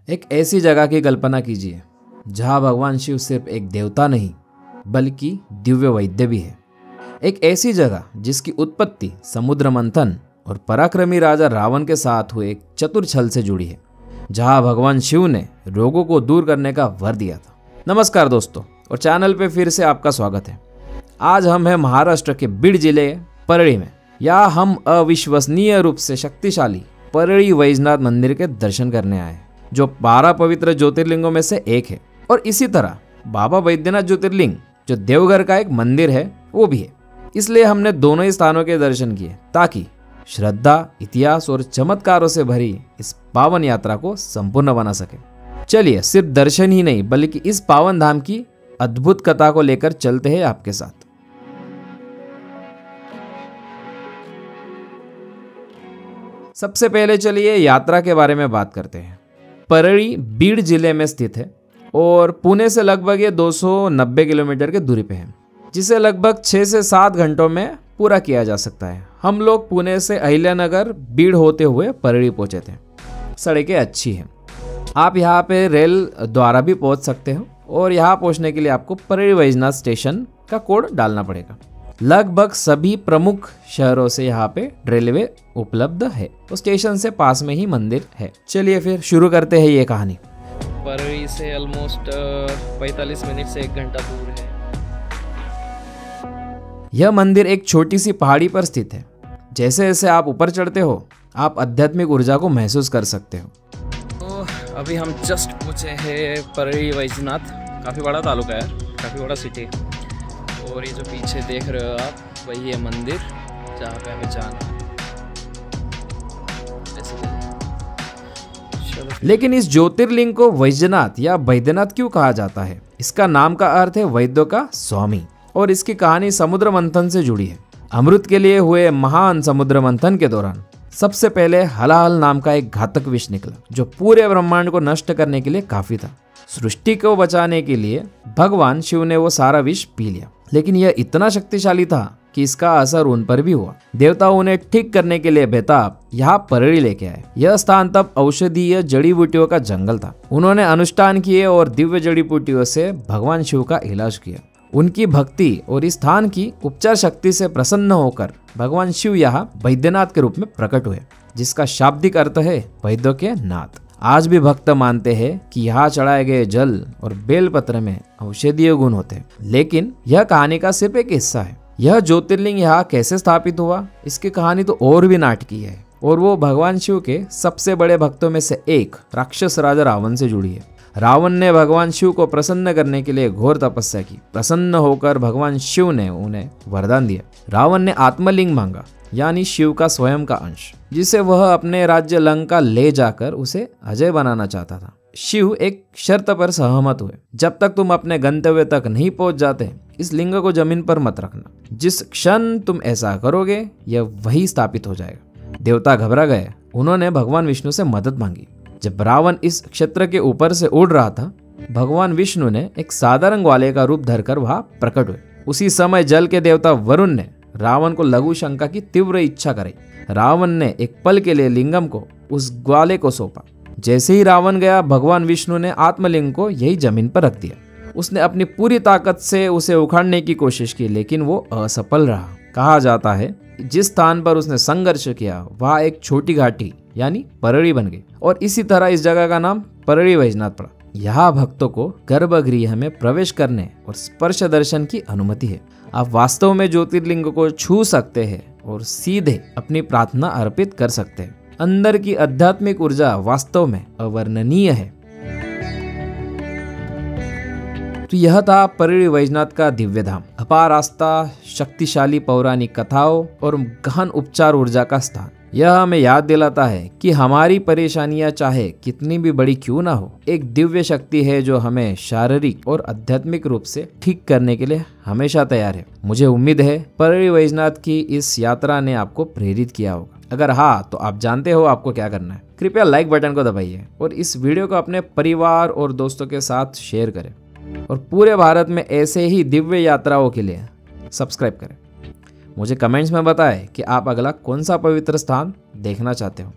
एक ऐसी जगह की कल्पना कीजिए जहां भगवान शिव सिर्फ एक देवता नहीं बल्कि दिव्य वैद्य भी है। एक ऐसी जगह जिसकी उत्पत्ति समुद्र मंथन और पराक्रमी राजा रावण के साथ हुए एक चतुर छल से जुड़ी है, जहां भगवान शिव ने रोगों को दूर करने का वर दिया था। नमस्कार दोस्तों, और चैनल पे फिर से आपका स्वागत है। आज हम हैं महाराष्ट्र के बीड जिले परळी में। यहाँ हम अविश्वसनीय रूप से शक्तिशाली परळी वैजनाथ मंदिर के दर्शन करने आए हैं, जो 12 पवित्र ज्योतिर्लिंगों में से एक है। और इसी तरह बाबा बैद्यनाथ ज्योतिर्लिंग जो देवघर का एक मंदिर है वो भी है। इसलिए हमने दोनों ही स्थानों के दर्शन किए ताकि श्रद्धा, इतिहास और चमत्कारों से भरी इस पावन यात्रा को संपूर्ण बना सके। चलिए सिर्फ दर्शन ही नहीं बल्कि इस पावन धाम की अद्भुत कथा को लेकर चलते हैं आपके साथ। सबसे पहले चलिए यात्रा के बारे में बात करते हैं। परळी बीड जिले में स्थित है और पुणे से लगभग ये 290 किलोमीटर की दूरी पे है, जिसे लगभग 6 से 7 घंटों में पूरा किया जा सकता है। हम लोग पुणे से अहिल्यानगर बीड होते हुए परळी पहुंचे थे। सड़कें अच्छी हैं, आप यहाँ पे रेल द्वारा भी पहुंच सकते हो और यहाँ पहुंचने के लिए आपको परळी वैजनाथ स्टेशन का कोड डालना पड़ेगा। लगभग सभी प्रमुख शहरों से यहाँ पे रेलवे उपलब्ध है और स्टेशन से पास में ही मंदिर है। चलिए फिर शुरू करते हैं ये कहानी। परळी से ऑलमोस्ट 45 मिनट से 1 घंटा दूर है। यह मंदिर एक छोटी सी पहाड़ी पर स्थित है। जैसे जैसे आप ऊपर चढ़ते हो आप आध्यात्मिक ऊर्जा को महसूस कर सकते हो। तो अभी हम जस्ट पहुँचे हैं परळी वैजनाथ। काफ़ी बड़ा तालुका है, काफ़ी बड़ा सिटी। और ये जो पीछे देख रहे हो आप, वही है मंदिर जहाँ पे हमें जाना है। लेकिन इस ज्योतिर्लिंग को वैजनाथ या बैद्यनाथ क्यों कहा जाता है? इसका नाम का अर्थ है वैद्यों का स्वामी और इसकी कहानी समुद्र मंथन से जुड़ी है। अमृत के लिए हुए महान समुद्र मंथन के दौरान सबसे पहले हलाहल नाम का एक घातक विष निकला, जो पूरे ब्रह्मांड को नष्ट करने के लिए काफी था। सृष्टि को बचाने के लिए भगवान शिव ने वो सारा विष पी लिया, लेकिन यह इतना शक्तिशाली था कि इसका असर उन पर भी हुआ। देवता उन्हें ठीक करने के लिए बेताब यहाँ परळी लेके आए। यह स्थान तब औषधीय जड़ी बूटियों का जंगल था। उन्होंने अनुष्ठान किए और दिव्य जड़ी बूटियों से भगवान शिव का इलाज किया। उनकी भक्ति और इस स्थान की उपचार शक्ति से प्रसन्न होकर भगवान शिव यहाँ बैद्यनाथ के रूप में प्रकट हुए, जिसका शाब्दिक अर्थ है वैद्यों के नाथ। आज भी भक्त मानते हैं कि यहाँ चढ़ाए गए जल और बेलपत्र में औषधीय गुण होते हैं। लेकिन यह कहानी का सिर्फ एक हिस्सा है। यह ज्योतिर्लिंग यहाँ कैसे स्थापित हुआ, इसकी कहानी तो और भी नाटकीय है, और वो भगवान शिव के सबसे बड़े भक्तों में से एक राक्षस राजा रावण से जुड़ी है। रावण ने भगवान शिव को प्रसन्न करने के लिए घोर तपस्या की। प्रसन्न होकर भगवान शिव ने उन्हें वरदान दिया। रावण ने आत्मलिंग मांगा, यानी शिव का स्वयं का अंश, जिसे वह अपने राज्य लंका ले जाकर उसे अजय बनाना चाहता था। शिव एक शर्त पर सहमत हुए, जब तक तुम अपने गंतव्य तक नहीं पहुंच जाते इस लिंग को जमीन पर मत रखना। जिस क्षण तुम ऐसा करोगे यह वही स्थापित हो जाएगा। देवता घबरा गए। उन्होंने भगवान विष्णु से मदद मांगी। जब रावण इस क्षेत्र के ऊपर से उड़ रहा था, भगवान विष्णु ने एक साधारण ग्वाले का रूप धरकर वहां प्रकट हुए। उसी समय जल के देवता वरुण ने रावण को लघु शंका की तीव्र इच्छा कराई। रावण ने एक पल के लिए लिंगम को उस ग्वाले को सौंपा। जैसे ही रावण गया, भगवान विष्णु ने आत्मलिंग को यही जमीन पर रख दिया। उसने अपनी पूरी ताकत से उसे उखाड़ने की कोशिश की, लेकिन वो असफल रहा। कहा जाता है जिस स्थान पर उसने संघर्ष किया वहां एक छोटी घाटी यानी परळी बन गई, और इसी तरह इस जगह का नाम परळी वैजनाथ पड़ा। यहाँ भक्तों को गर्भगृह में प्रवेश करने और स्पर्श दर्शन की अनुमति है। आप वास्तव में ज्योतिर्लिंग को छू सकते हैं और सीधे अपनी प्रार्थना अर्पित कर सकते हैं। अंदर की आध्यात्मिक ऊर्जा वास्तव में अवर्णनीय है। तो यह था परळी वैजनाथ का दिव्य धाम। अपार आस्था, शक्तिशाली पौराणिक कथाओं और गहन उपचार ऊर्जा का स्थान। यह हमें याद दिलाता है कि हमारी परेशानियां चाहे कितनी भी बड़ी क्यों ना हो, एक दिव्य शक्ति है जो हमें शारीरिक और आध्यात्मिक रूप से ठीक करने के लिए हमेशा तैयार है। मुझे उम्मीद है परळी वैजनाथ की इस यात्रा ने आपको प्रेरित किया होगा। अगर हाँ, तो आप जानते हो आपको क्या करना है। कृपया लाइक बटन को दबाइए और इस वीडियो को अपने परिवार और दोस्तों के साथ शेयर करें, और पूरे भारत में ऐसे ही दिव्य यात्राओं के लिए सब्सक्राइब करें। मुझे कमेंट्स में बताएं कि आप अगला कौन सा पवित्र स्थान देखना चाहते हो।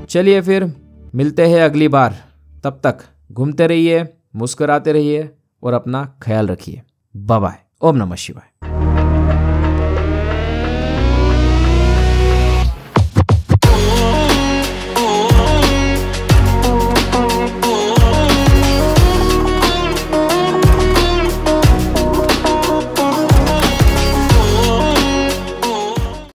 चलिए फिर मिलते हैं अगली बार। तब तक घूमते रहिए, मुस्कुराते रहिए और अपना ख्याल रखिए। Bye bye. ओम नमः शिवाय।